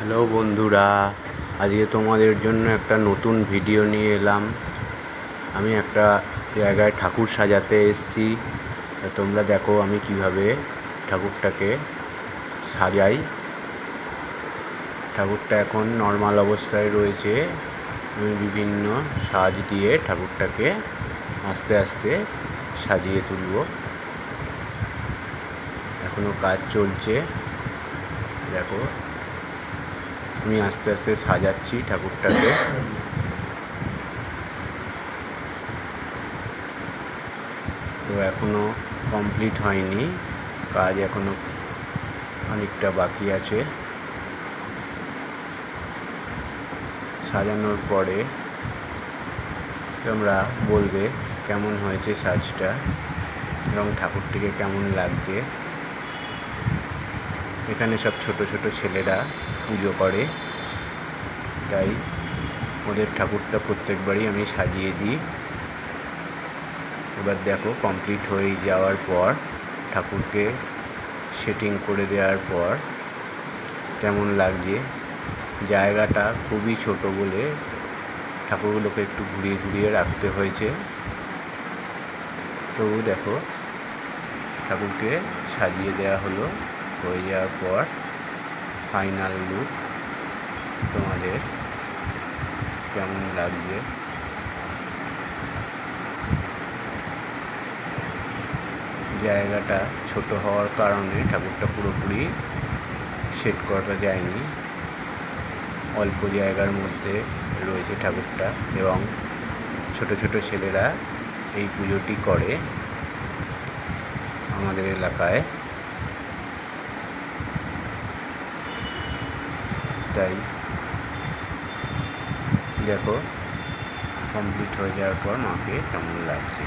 Hello বন্ধুরা, আজকে তোমাদের জন্য একটা নতুন ভিডিও নিয়ে এলাম। আমি একটা জায়গায় ঠাকুর সাজাতে এসেছি। তোমরা দেখো আমি কিভাবে ঠাকুরটাকে সাজাই। ঠাকুরটা এখন নর্মাল অবস্থায় রয়েছে। আমি বিভিন্ন সাজ দিয়ে ঠাকুরটাকে আস্তে আস্তে সাজিয়ে তুলব। এখনও কাজ চলছে। দেখো আমি আস্তে আস্তে সাজাচ্ছি ঠাকুরটাকে। তো এখনও কমপ্লিট হয়নি, কাজ এখনও অনেকটা বাকি আছে। সাজানোর পরে তোমরা বলবে কেমন হয়েছে সাজটা এবং ঠাকুরটিকে কেমন লাগছে। এখানে সব ছোট ছোট ছেলেরা পুজো করে, তাই ওদের ঠাকুরটা প্রত্যেকবারই আমি সাজিয়ে দিই। এবার দেখো কমপ্লিট হয়ে যাওয়ার পর ঠাকুরকে সেটিং করে দেওয়ার পর কেমন লাগছে। জায়গাটা খুবই ছোট বলে ঠাকুরগুলোকে একটু ঘুরিয়ে ঘুরিয়ে রাখতে হয়েছে। তো দেখো ঠাকুরকে সাজিয়ে দেওয়া হলো। হয়ে যাওয়ার পর ফাইনাল লুক তোমাদের কেমন লাগছে। জায়গাটা ছোট হওয়ার কারণে ঠাকুরটা পুরোপুরি সেট করা যায়নি, অল্প জায়গার মধ্যে রয়েছে ঠাকুরটা এবং ছোট ছোট ছেলেরা এই পুজোটি করে আমাদের এলাকায়। তাই দেখো কমপ্লিট হয়ে যাওয়ার পর মাকে কেমন লাগছে।